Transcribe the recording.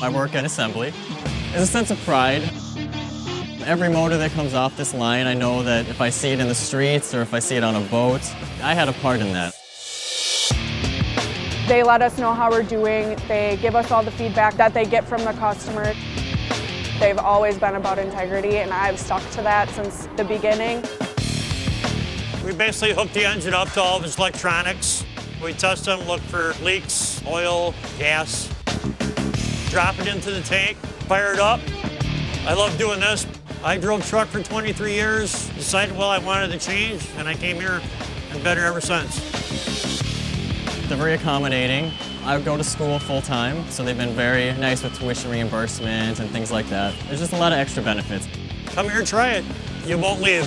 I work at assembly. There's a sense of pride. Every motor that comes off this line, I know that if I see it in the streets or if I see it on a boat, I had a part in that. They let us know how we're doing. They give us all the feedback that they get from the customer. They've always been about integrity, and I've stuck to that since the beginning. We basically hook the engine up to all of its electronics. We test them, look for leaks, oil, gas. Drop it into the tank, fire it up. I love doing this. I drove truck for 23 years, decided, well, I wanted to change, and I came here and better ever since. They're very accommodating. I go to school full-time, so they've been very nice with tuition reimbursement and things like that. There's just a lot of extra benefits. Come here and try it. You won't leave.